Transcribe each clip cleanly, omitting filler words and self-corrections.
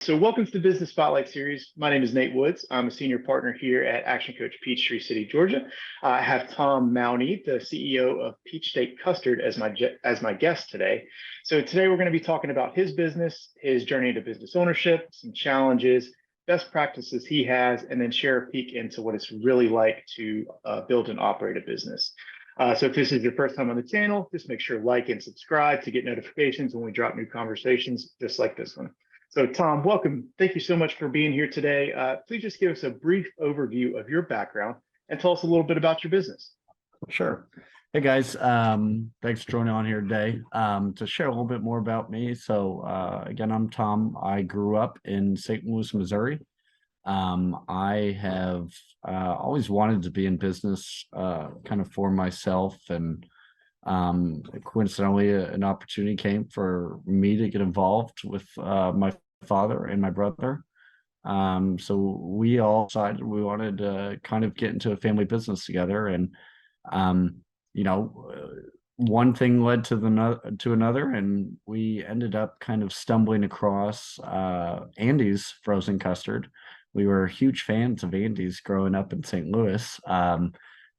So welcome to the Business Spotlight Series. My name is Nate Woods. I'm a senior partner here at Action Coach Peachtree City, Georgia. I have Tom Maune, the CEO of Peach State Custard, as my guest today. So today we're going to be talking about his business, his journey into business ownership, some challenges, best practices he has, and then share a peek into what it's really like to build and operate a business. So if this is your first time on the channel, just make sure to like and subscribe to get notifications when we drop new conversations just like this one. So Tom, welcome. Thank you so much for being here today. Please just give us a brief overview of your background and tell us a little bit about your business. Sure. Hey guys, thanks for joining on here today to share a little bit more about me. So again, I'm Tom. I grew up in St. Louis, Missouri. I have always wanted to be in business kind of for myself, and coincidentally an opportunity came for me to get involved with my father and my brother. So we all decided we wanted to kind of get into a family business together, and you know, one thing led to another, and we ended up kind of stumbling across Andy's frozen custard. We were huge fans of Andy's growing up in St. Louis.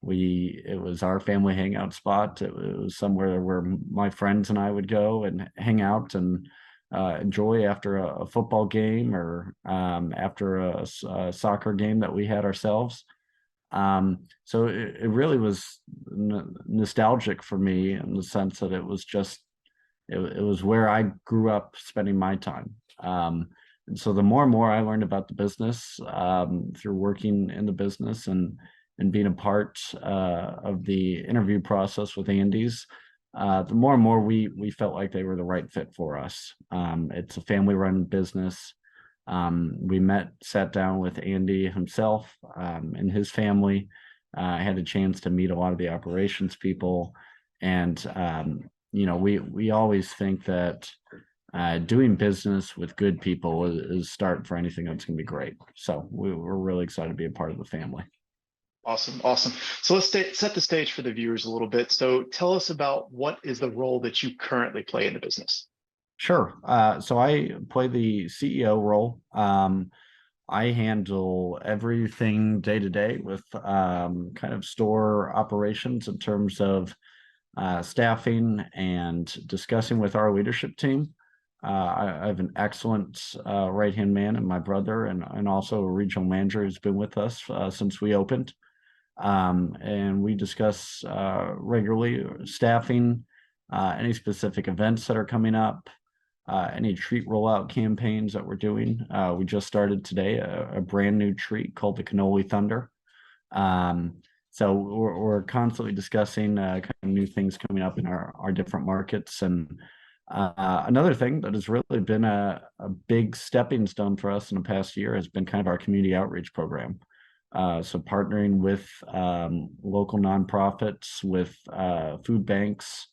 It was our family hangout spot. It was somewhere where my friends and I would go and hang out and enjoy after a football game or after a soccer game that we had ourselves. So it really was nostalgic for me in the sense that it was where I grew up spending my time. And so the more and more I learned about the business through working in the business and being a part of the interview process with Andy's, the more and more we felt like they were the right fit for us. It's a family-run business. We sat down with Andy himself and his family. I had a chance to meet a lot of the operations people, and we always think that doing business with good people is start for anything that's going to be great. So we're really excited to be a part of the family. Awesome. So let's set the stage for the viewers a little bit. So tell us about what is the role that you currently play in the business. Sure. So I play the CEO role. I handle everything day to day with kind of store operations in terms of staffing and discussing with our leadership team. I have an excellent right-hand man and my brother, and also a regional manager who's been with us since we opened. And we discuss regularly staffing, any specific events that are coming up, any treat rollout campaigns that we're doing. We just started today a brand new treat called the Cannoli Thunder. So we're constantly discussing kind of new things coming up in our different markets. And another thing that has really been a big stepping stone for us in the past year has been kind of our community outreach program. So partnering with local nonprofits, with food banks,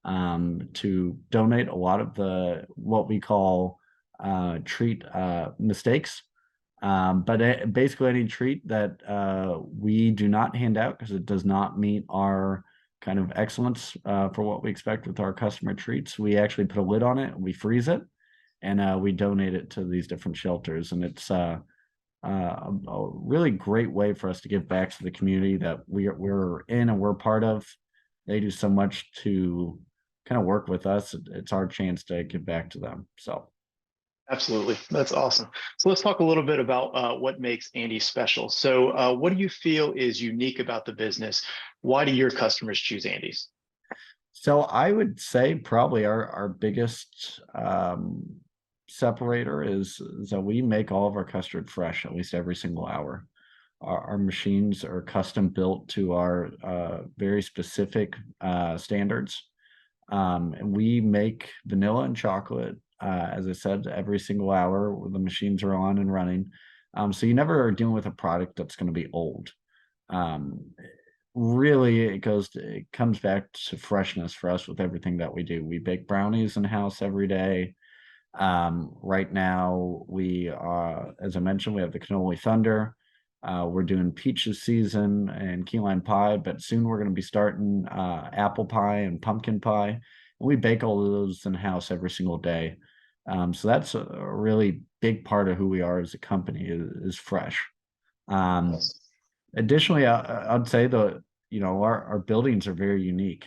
to donate a lot of what we call treat mistakes. But basically any treat that we do not hand out because it does not meet our kind of excellence for what we expect with our customer treats, we actually put a lid on it, we freeze it, and we donate it to these different shelters. And it's a really great way for us to give back to the community that we're in and we're part of. They do so much to kind of work with us. It's our chance to give back to them. So absolutely, that's awesome. So let's talk a little bit about what makes Andy special. So what do you feel is unique about the business? Why do your customers choose Andy's? So I would say probably our biggest separator is that we make all of our custard fresh at least every single hour. Our machines are custom built to our very specific standards. And we make vanilla and chocolate, as I said, every single hour the machines are on and running. So you never are dealing with a product that's going to be old. Really, it comes back to freshness for us with everything that we do. We bake brownies in house every day. Right now, as I mentioned, we have the Cannoli Thunder. We're doing peaches season and key lime pie, but soon we're going to be starting apple pie and pumpkin pie. And we bake all of those in house every single day. So that's a really big part of who we are as a company is fresh. Um, Yes. Additionally, I'd say our buildings are very unique.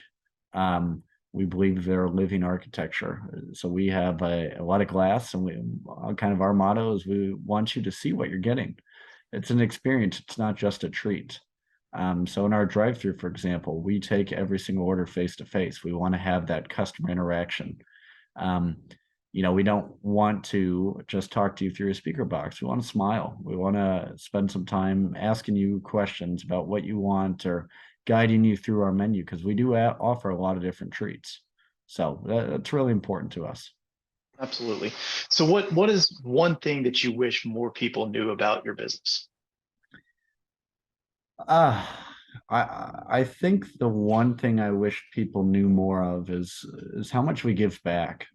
Um, we believe they're living architecture. So we have a lot of glass, and kind of our motto is we want you to see what you're getting. It's an experience. It's not just a treat. So in our drive-through, for example, we take every single order face to face. We want to have that customer interaction. Um, we don't want to just talk to you through a speaker box. We want to smile. We want to spend some time asking you questions about what you want or guiding you through our menu, because we do offer a lot of different treats. So that's really important to us. Absolutely. So what is one thing that you wish more people knew about your business? Uh, I think the one thing I wish people knew more of is how much we give back.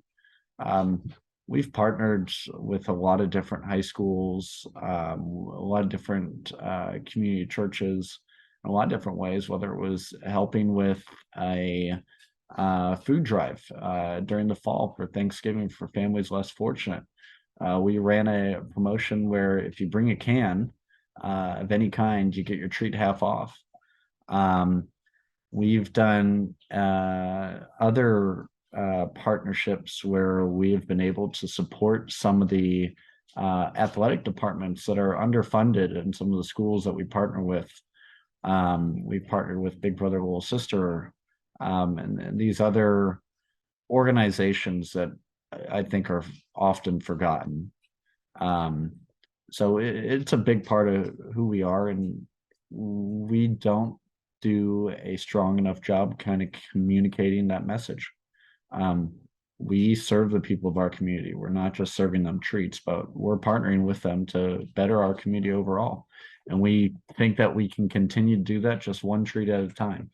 Um, we've partnered with a lot of different high schools, a lot of different community churches, in a lot of different ways, whether it was helping with a food drive during the fall for Thanksgiving for families less fortunate. We ran a promotion where if you bring a can of any kind, you get your treat half off. Um, We've done other partnerships where we have been able to support some of the athletic departments that are underfunded in some of the schools that we partner with. We've partnered with Big Brother Little Sister, and these other organizations that I think are often forgotten. Um, so it's a big part of who we are, and we don't do a strong enough job kind of communicating that message. Um, we serve the people of our community. We're not just serving them treats, but we're partnering with them to better our community overall. And we think that we can continue to do that just one treat at a time.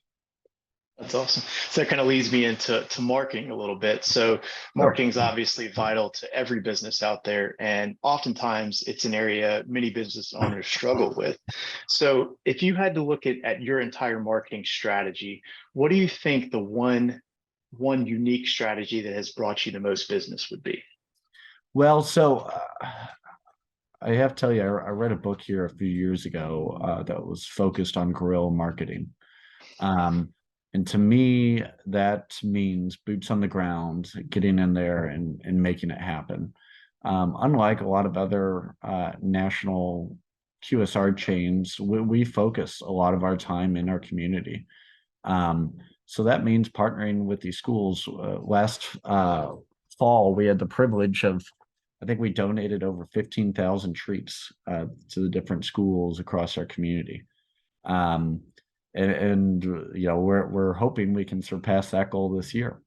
That's awesome. So that kind of leads me into marketing a little bit. So Sure. marketing is obviously vital to every business out there, and oftentimes it's an area many business owners struggle with. So if you had to look at your entire marketing strategy, what do you think the one unique strategy that has brought you the most business would be? Well, I have to tell you, I read a book here a few years ago that was focused on guerrilla marketing. Um, and to me, that means boots on the ground, getting in there and making it happen. Unlike a lot of other national QSR chains, we focus a lot of our time in our community. So that means partnering with these schools. Last fall, we had the privilege of, I think we donated over 15,000 treats to the different schools across our community. Um, and we're hoping we can surpass that goal this year.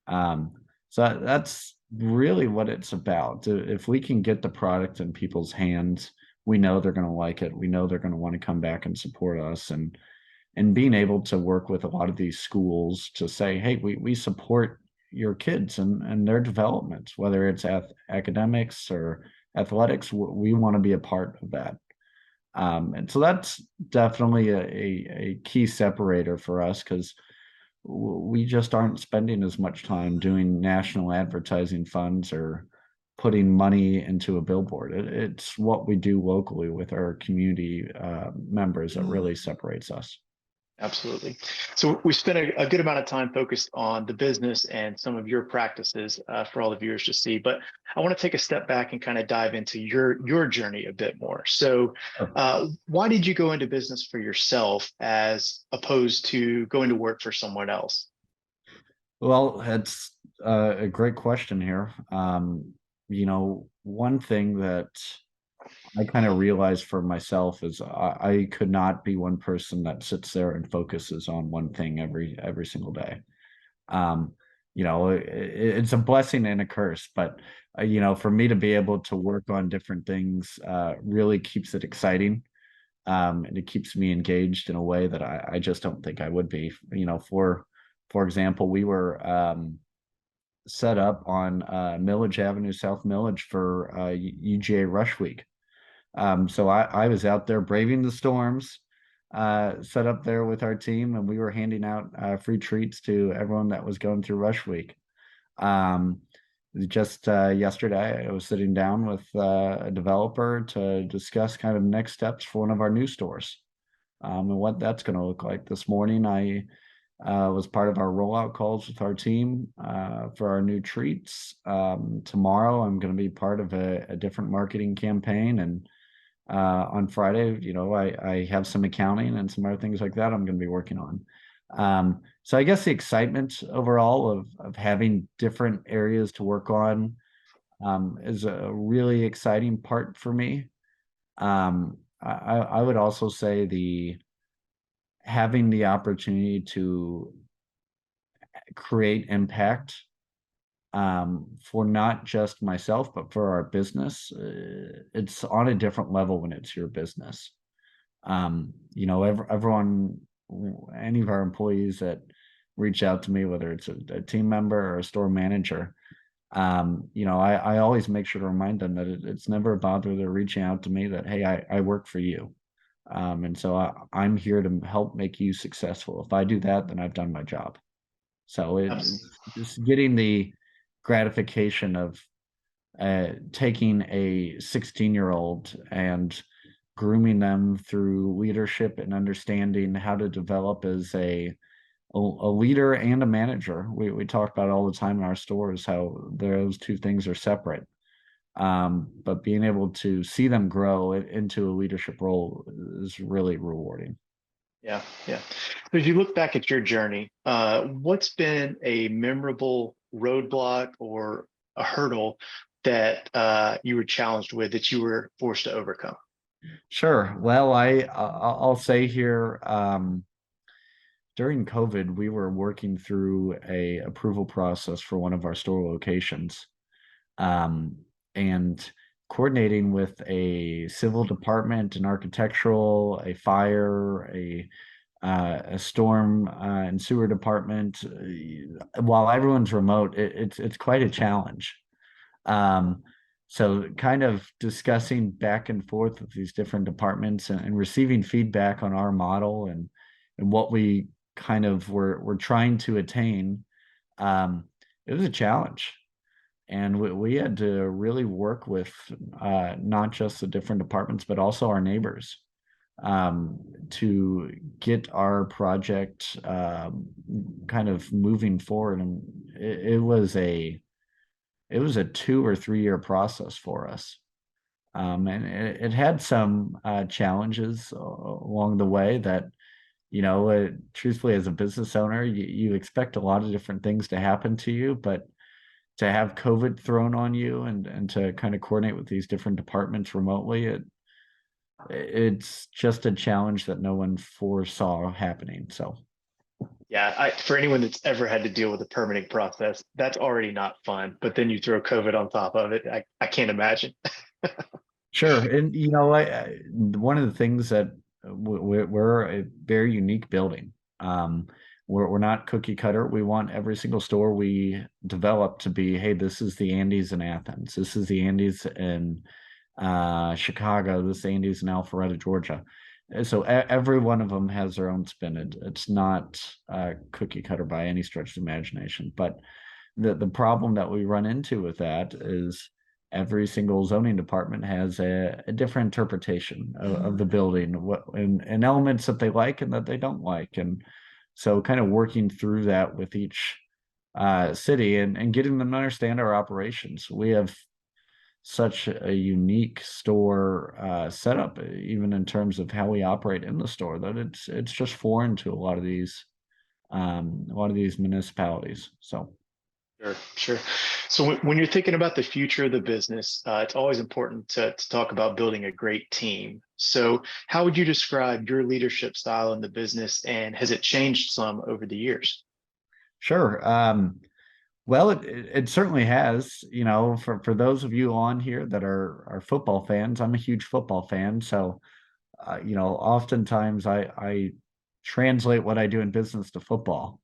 Um, so that's really what it's about. If we can get the product in people's hands, we know they're going to like it. We know they're going to want to come back and support us. And being able to work with a lot of these schools to say, hey, we support your kids and their development, whether it's academics or athletics, we want to be a part of that. And so that's definitely a key separator for us, because we just aren't spending as much time doing national advertising funds or putting money into a billboard. It's what we do locally with our community members that really separates us. Absolutely. So we spent a good amount of time focused on the business and some of your practices for all the viewers to see. But I want to take a step back and kind of dive into your journey a bit more. So, why did you go into business for yourself as opposed to going to work for someone else? Well, it's a great question here. One thing that I kind of realized for myself is I could not be one person that sits there and focuses on one thing every single day. Um, it's a blessing and a curse, but for me to be able to work on different things really keeps it exciting. And it keeps me engaged in a way that I just don't think I would be. For example, we were set up on Millage Avenue, South Millage for UGA Rush Week. So I was out there braving the storms, set up there with our team, and we were handing out free treats to everyone that was going through Rush Week. Um, just yesterday, I was sitting down with a developer to discuss kind of next steps for one of our new stores, and what that's going to look like. This morning, I was part of our rollout calls with our team for our new treats. Tomorrow, I'm going to be part of a different marketing campaign, and on Friday, I have some accounting and some other things like that I'm going to be working on. So I guess the excitement overall of having different areas to work on is a really exciting part for me. I would also say the having the opportunity to create impact for not just myself, but for our business. It's on a different level when it's your business. Everyone, any of our employees that reach out to me, whether it's a team member or a store manager, I always make sure to remind them that it's never about they're reaching out to me that, hey, I work for you. And so I'm here to help make you successful. If I do that, then I've done my job. So Abs- it's just getting the gratification of taking a 16-year-old and grooming them through leadership and understanding how to develop as a leader and a manager. We talk about it all the time in our stores how those two things are separate. But being able to see them grow into a leadership role is really rewarding. Yeah, yeah. So as you look back at your journey, what's been a memorable roadblock or a hurdle that you were challenged with that you were forced to overcome? Sure. Well, I'll say here, during COVID, we were working through a approval process for one of our store locations, and coordinating with a civil department, an architectural, a fire, a storm and sewer department. While everyone's remote, it's quite a challenge. Um, so kind of discussing back and forth with these different departments and receiving feedback on our model and what we kind of were trying to attain. Um, it was a challenge. And we had to really work with not just the different departments, but also our neighbors to get our project kind of moving forward. And it was a 2 or 3 year process for us. And it had some challenges along the way that, truthfully, as a business owner, you expect a lot of different things to happen to you, but to have COVID thrown on you and to kind of coordinate with these different departments remotely, it's just a challenge that no one foresaw happening. So Yeah, for anyone that's ever had to deal with the permitting process, that's already not fun. But then you throw COVID on top of it. I can't imagine. sure. And one of the things that we're a very unique building. We're not cookie cutter. We want every single store we develop to be, hey, this is the Andes in Athens. This is the Andes in Chicago. This is the Andes in Alpharetta, Georgia. So every one of them has their own spin. It's not cookie cutter by any stretch of the imagination. But the problem that we run into with that is every single zoning department has a different interpretation of the building, and elements that they like and that they don't like. And so kind of working through that with each city and getting them to understand our operations. We have such a unique store setup, even in terms of how we operate in the store, that it's just foreign to a lot of these municipalities. So Sure, sure. So when you're thinking about the future of the business, it's always important to talk about building a great team. So how would you describe your leadership style in the business, and has it changed some over the years? sure. Well, it certainly has. For those of you on here that are football fans, I'm a huge football fan. So oftentimes I translate what I do in business to football.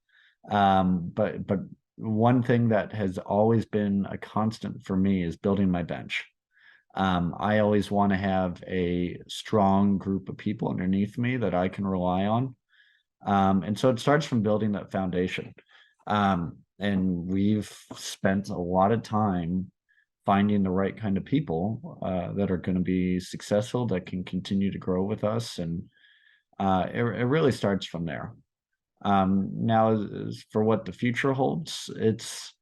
But one thing that has always been a constant for me is building my bench. I always want to have a strong group of people underneath me that I can rely on. And so it starts from building that foundation. And we've spent a lot of time finding the right kind of people that are going to be successful, that can continue to grow with us. And it really starts from there. Now, as for what the future holds, it's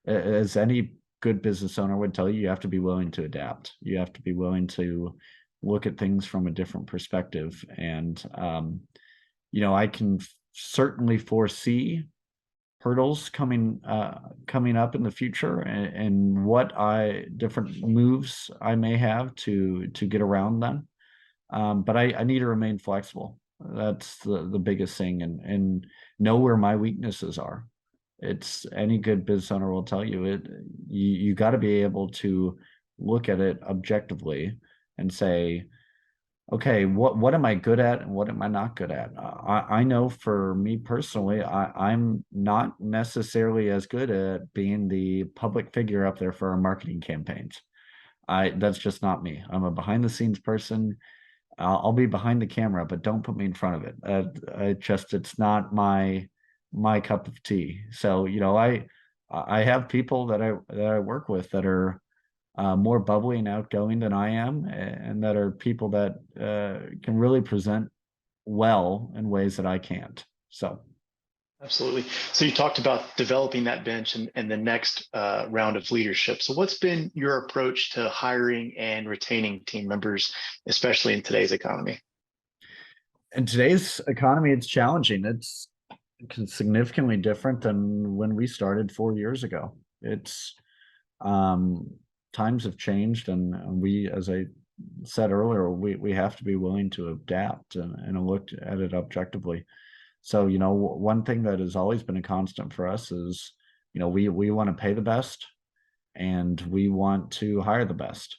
as any good business owner would tell you, you have to be willing to adapt. You have to be willing to look at things from a different perspective. And, I can certainly foresee hurdles coming up in the future, and what I different moves I may have to get around them. But I need to remain flexible. That's the biggest thing, and know where my weaknesses are. It's any good business owner will tell you it. You got to be able to look at it objectively and say, okay, what am I good at and what am I not good at? I know for me personally, I'm not necessarily as good at being the public figure up there for our marketing campaigns. That's just not me. I'm a behind the scenes person. I'll be behind the camera, but don't put me in front of it. It's not my cup of tea. So, I have people that I work with that are more bubbly and outgoing than I am, and that are people that can really present well in ways that I can't. So, Absolutely. So you talked about developing that bench and the next round of leadership. So what's been your approach to hiring and retaining team members, especially in today's economy? in today's economy, it's challenging. It's significantly different than when we started 4 years ago. It's um, times have changed, and we, as I said earlier, we have to be willing to adapt and look at it objectively. So, one thing that has always been a constant for us is, we want to pay the best and we want to hire the best.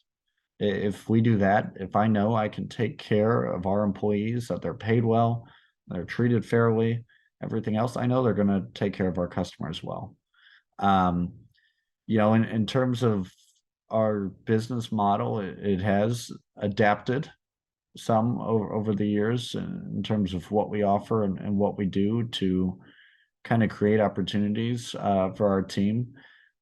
If we do that, if I know I can take care of our employees, that they're paid well, they're treated fairly, everything else, I know they're going to take care of our customers well. Um, in terms of our business model, it has adapted some over the years in terms of what we offer and what we do to kind of create opportunities for our team.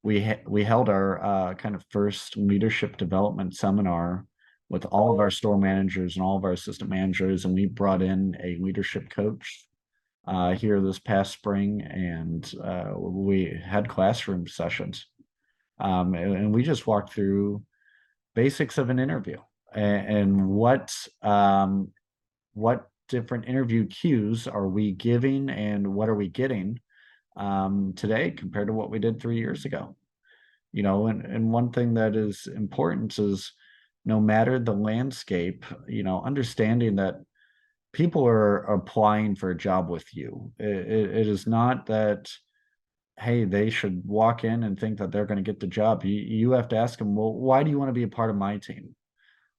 We held our kind of first leadership development seminar with all of our store managers and all of our assistant managers, and we brought in a leadership coach here this past spring, and we had classroom sessions, and we just walked through basics of an interview and what different interview cues are we giving and what are we getting today compared to what we did 3 years ago. And one thing that is important is, no matter the landscape, understanding that people are applying for a job with you. It is not that, hey, they should walk in and think that they're going to get the job. You have to ask them, well, why do you want to be a part of my team?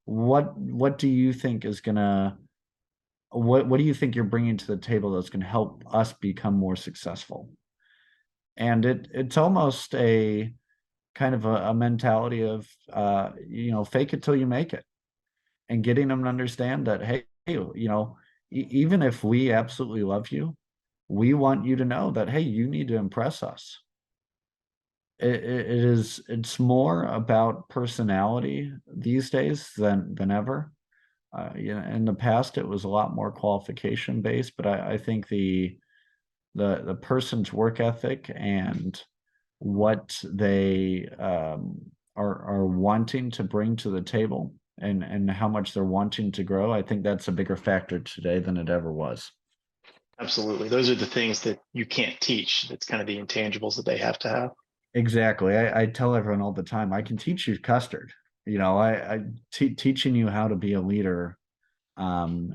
What do you think is gonna what do you think you're bringing to the table that's going to help us become more successful? And it's almost a kind of a mentality of fake it till you make it, and getting them to understand that, hey, even if we absolutely love you, we want you to know that, hey, you need to impress us. It's more about personality these days than ever. In the past it was a lot more qualification based, but I think the person's work ethic and what they are wanting to bring to the table, and how much they're wanting to grow, I think that's a bigger factor today than it ever was. Absolutely. Those are the things that you can't teach. That's kind of the intangibles that they have to have. Exactly. I tell everyone all the time, I can teach you custard. Teaching you how to be a leader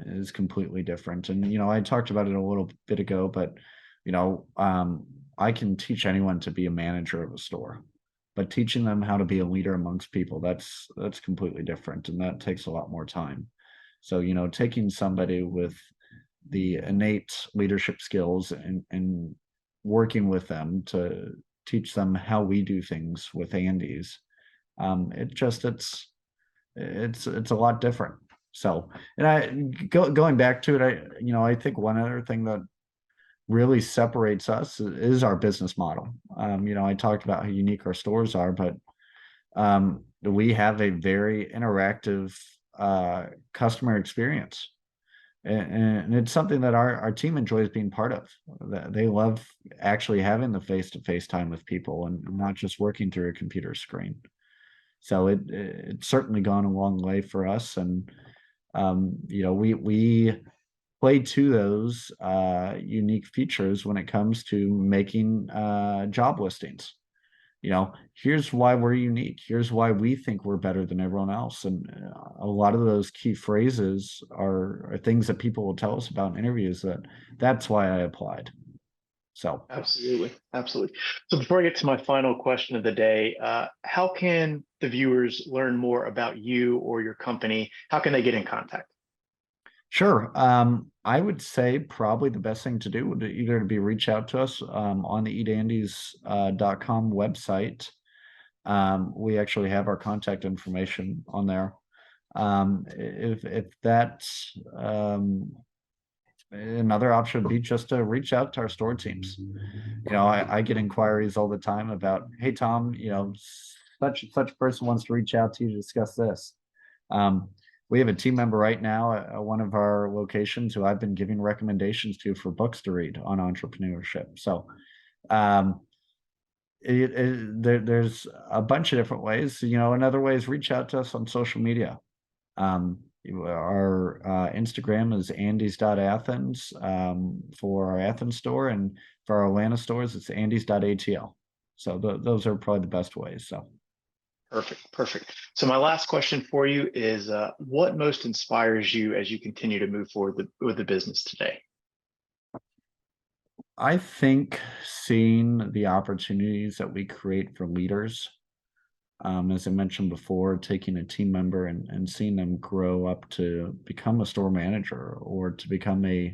is completely different. And I talked about it a little bit ago, but I can teach anyone to be a manager of a store, but teaching them how to be a leader amongst people, that's completely different, and that takes a lot more time. So taking somebody with the innate leadership skills and working with them to teach them how we do things with Andy's, it's a lot different. So, and going back to it, I think one other thing that really separates us is our business model. I talked about how unique our stores are, but we have a very interactive customer experience. And it's something that our team enjoys being part of. They love actually having the face-to-face time with people and not just working through a computer screen. So it's certainly gone a long way for us. And we play to those unique features when it comes to making job listings. Here's why we're unique. Here's why we think we're better than everyone else. And a lot of those key phrases are things that people will tell us about in interviews that's why I applied. So Absolutely. Absolutely. So before I get to my final question of the day, how can the viewers learn more about you or your company? How can they get in contact? sure. I would say probably the best thing to do would either be reach out to us on the eatandys.com website. We actually have our contact information on there. If that's another option would be just to reach out to our store teams. I get inquiries all the time about, hey Tom, such person wants to reach out to you to discuss this. We have a team member right now at one of our locations who I've been giving recommendations to for books to read on entrepreneurship. So there's a bunch of different ways. Another way is reach out to us on social media. Our Instagram is andys.athens for our Athens store, and for our Atlanta stores, it's andys.atl. So those are probably the best ways. So Perfect. Perfect. So my last question for you is, what most inspires you as you continue to move forward with the business today? I think seeing the opportunities that we create for leaders, as I mentioned before, taking a team member and seeing them grow up to become a store manager or to become a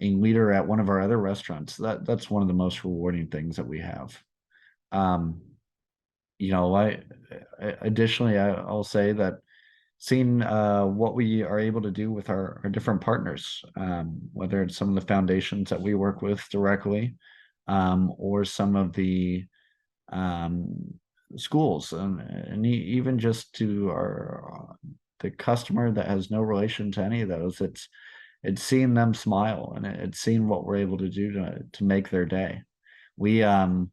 leader at one of our other restaurants, that's one of the most rewarding things that we have. Additionally, I'll say that seeing what we are able to do with our different partners, whether it's some of the foundations that we work with directly, or some of the schools, and even just to the customer that has no relation to any of those. It's seeing them smile, and it's seeing what we're able to do to make their day. We are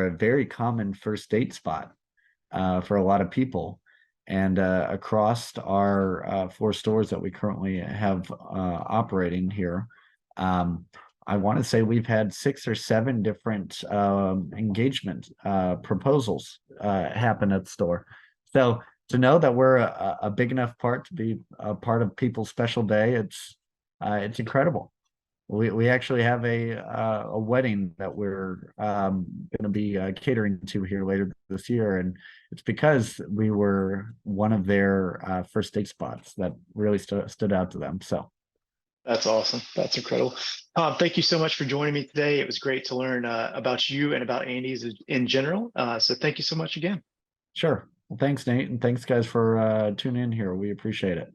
a very common first date spot for a lot of people. And across our 4 stores that we currently have operating here, I want to say we've had 6 or 7 different engagement proposals happen at the store. So to know that we're a big enough part to be a part of people's special day, it's incredible. We actually have a wedding that we're going to be catering to here later this year, and it's because we were one of their first date spots that really stood out to them. So That's awesome. That's incredible. Tom, thank you so much for joining me today. It was great to learn about you and about Andy's in general. So thank you so much again. sure. Well, thanks, Nate, and thanks guys for tuning in here. We appreciate it.